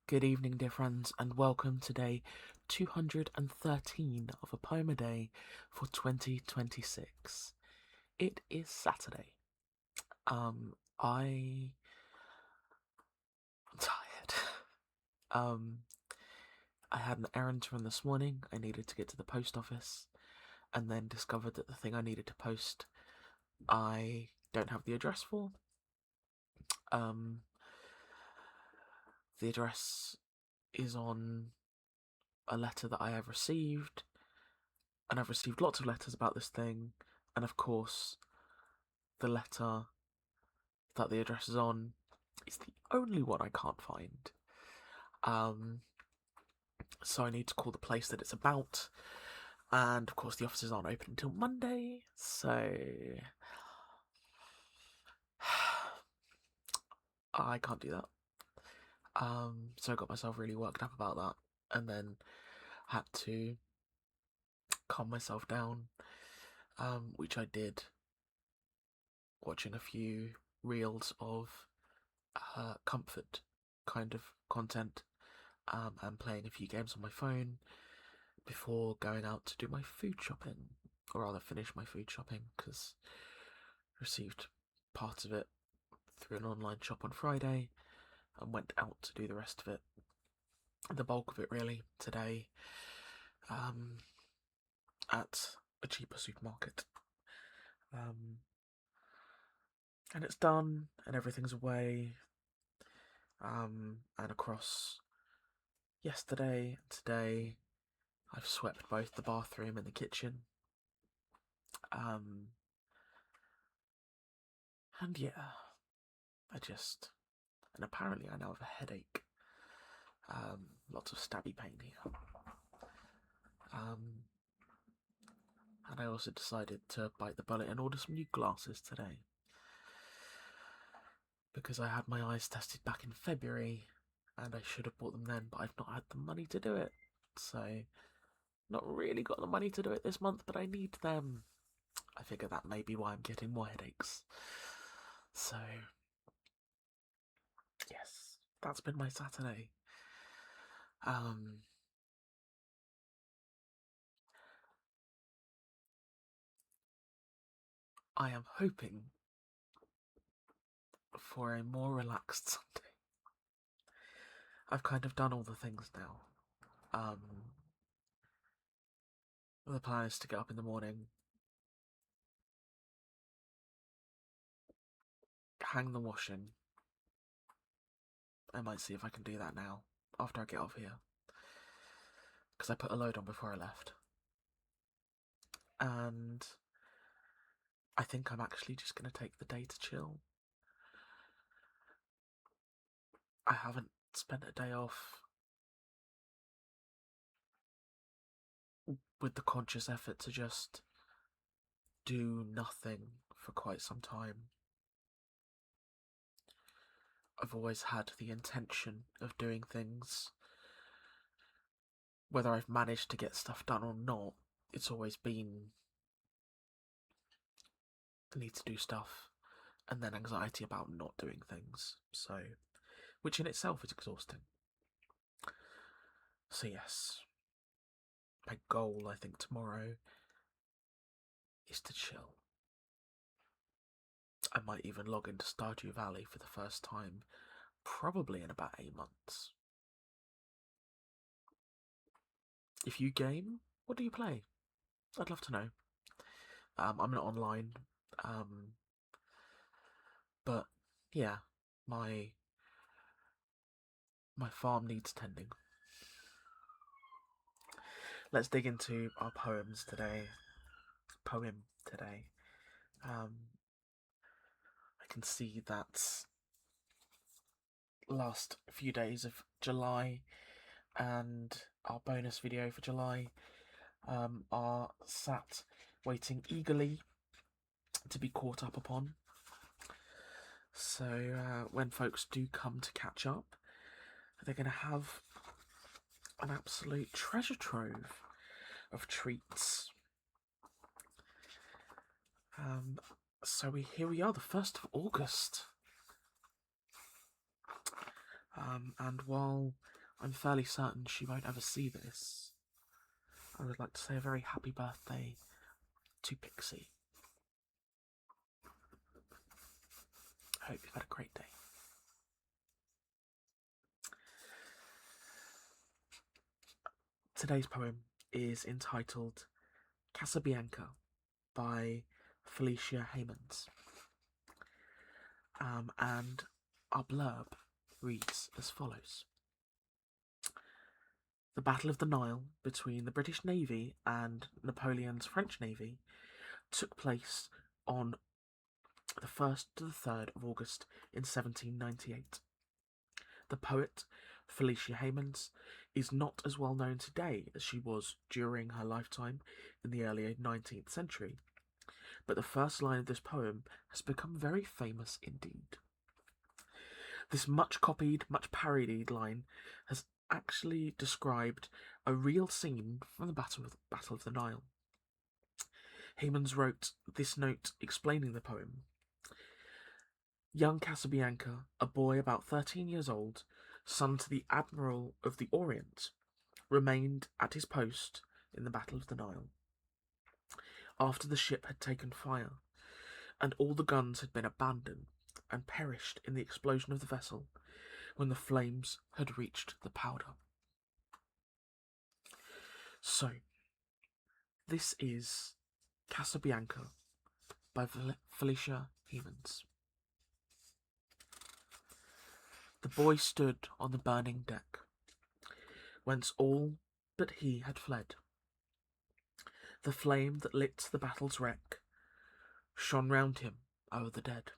Good evening, dear friends, and welcome to day 213 of a poem a day for 2026. It is Saturday. I'm tired. I had an errand to run this morning. I needed to get to the post office, and then discovered that the thing I needed to post, I don't have the address for. The address is on a letter that I have received, and I've received lots of letters about this thing, and of course, the letter that the address is on is the only one I can't find. So I need to call the place that it's about, and of course the offices aren't open until Monday, so I can't do that. So I got myself really worked up about that, and then had to calm myself down, which I did, watching a few reels of comfort kind of content, and playing a few games on my phone before going out to do my food shopping, or rather finish my food shopping, because I received part of it through an online shop on Friday and went out to do the rest of it, the bulk of it really, today, at a cheaper supermarket. And it's done, and everything's away, and across yesterday and today, I've swept both the bathroom and the kitchen. And yeah, and apparently I now have a headache. Lots of stabby pain here. And I also decided to bite the bullet and order some new glasses today, because I had my eyes tested back in February, and I should have bought them then, but I've not had the money to do it. So, not really got the money to do it this month, but I need them. I figure that may be why I'm getting more headaches. So, yes, that's been my Saturday. I am hoping for a more relaxed Sunday. I've kind of done all the things now. The plan is to get up in the morning, hang the washing. I might see if I can do that now, after I get off here, because I put a load on before I left. And I think I'm actually just going to take the day to chill. I haven't spent a day off with the conscious effort to just do nothing for quite some time. I've always had the intention of doing things. Whether I've managed to get stuff done or not, it's always been I need to do stuff, and then anxiety about not doing things. So, which in itself is exhausting. So yes, my goal, I think, tomorrow is to chill. I might even log into Stardew Valley for the first time, probably in about 8 months. If you game, what do you play? I'd love to know. I'm not online, but yeah, my farm needs tending. Let's dig into our poem today. I can see that last few days of July and our bonus video for July are sat waiting eagerly to be caught up upon. So when folks do come to catch up, they're going to have an absolute treasure trove of treats. So here we are, the 1st of August. And while I'm fairly certain she won't ever see this. I would like to say a very happy birthday to Pixie. I hope you've had a great day. Today's poem is entitled Casabianca by Felicia Hemans. And our blurb reads as follows. The Battle of the Nile between the British Navy and Napoleon's French Navy took place on the 1st to the 3rd of August in 1798. The poet, Felicia Hemans, is not as well known today as she was during her lifetime in the early 19th century, but the first line of this poem has become very famous indeed. This much copied, much parodied line has actually described a real scene from the Battle of the Nile. Hemans wrote this note explaining the poem. Young Casabianca, a boy about 13 years old, son to the Admiral of the Orient, remained at his post in the Battle of the Nile. After the ship had taken fire, and all the guns had been abandoned and perished in the explosion of the vessel, when the flames had reached the powder. So, this is Casabianca by Felicia Hemans. The boy stood on the burning deck, whence all but he had fled. The flame that lit the battle's wreck shone round him o'er the dead.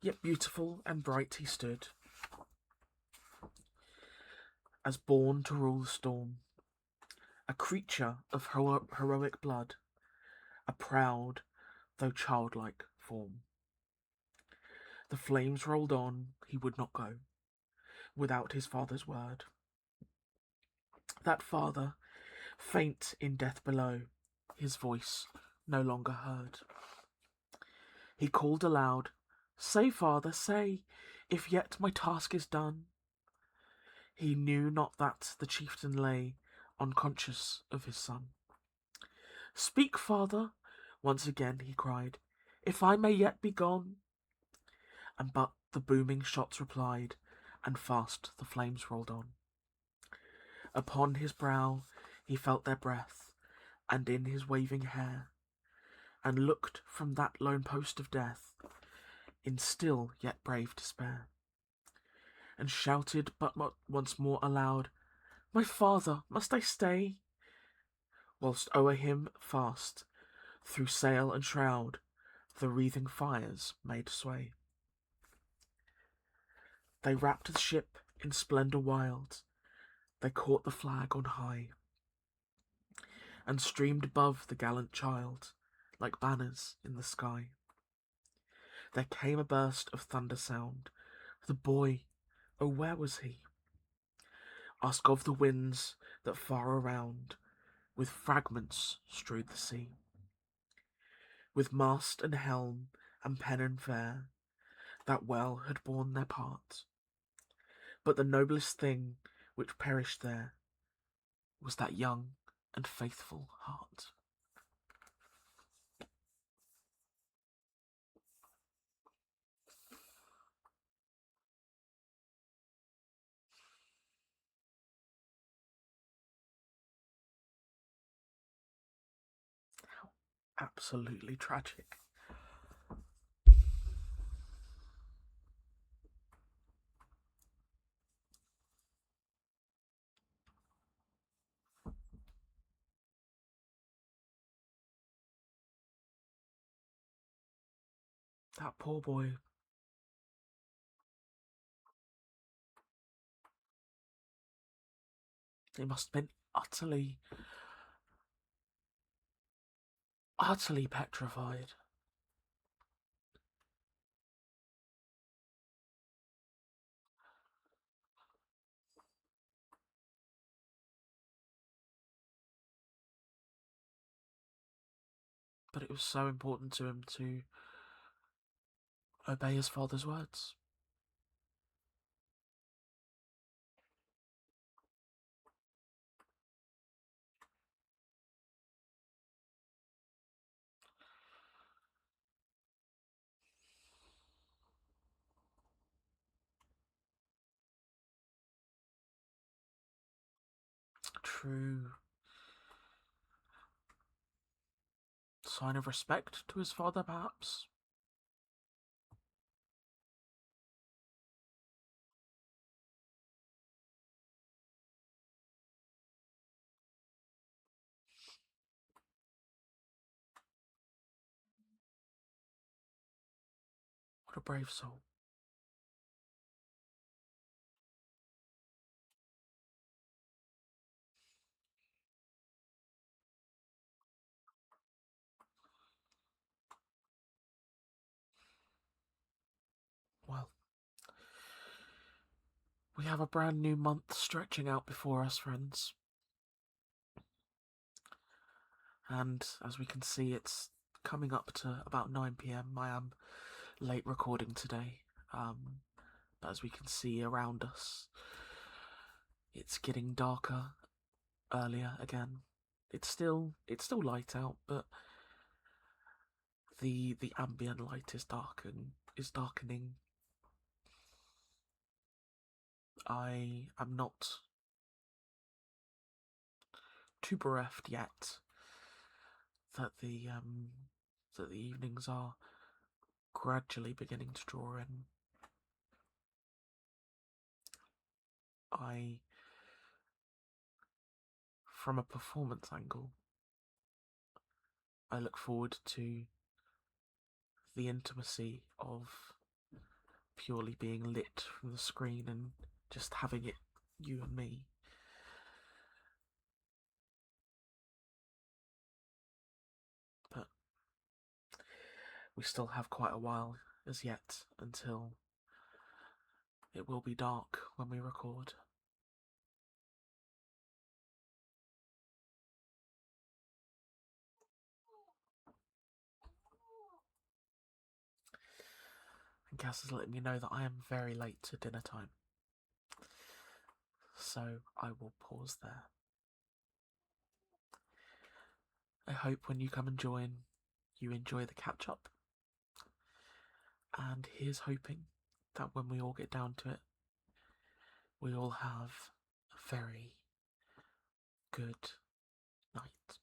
Yet beautiful and bright he stood, as born to rule the storm, a creature of heroic blood, a proud though childlike form. The flames rolled on, he would not go, without his father's word. That father, faint in death below, his voice no longer heard. He called aloud, "Say, father, say, if yet my task is done." He knew not that the chieftain lay unconscious of his son. "Speak, father," once again he cried, "if I may yet be gone." And but the booming shots replied, and fast the flames rolled on. Upon his brow he felt their breath, and in his waving hair, and looked from that lone post of death in still yet brave despair, and shouted but once more aloud, "My father, must I stay?" Whilst o'er him fast, through sail and shroud, the wreathing fires made sway. They wrapped the ship in splendour wild, they caught the flag on high, and streamed above the gallant child, like banners in the sky. There came a burst of thunder sound, the boy, oh where was he? Ask of the winds that far around with fragments strewed the sea. With mast and helm and pennon fair, that well had borne their part. But the noblest thing which perished there was that young and faithful heart. How absolutely tragic. That poor boy. He must have been utterly petrified. But it was so important to him to obey his father's words. true sign of respect to his father, perhaps? What a brave soul. Well, we have a brand new month stretching out before us, friends. And as we can see, it's coming up to about 9 p.m. I am late recording today. But as we can see around us, it's getting darker earlier again. It's still light out, but the ambient light is darkening. I am not too bereft yet that the evenings are gradually beginning to draw in. From a performance angle, I look forward to the intimacy of purely being lit from the screen and just having it you and me. But we still have quite a while as yet until it will be dark when we record. And Cass has let me know that I am very late to dinner time. So I will pause there. I hope when you come and join, you enjoy the catch up. And here's hoping that when we all get down to it, we all have a very good night.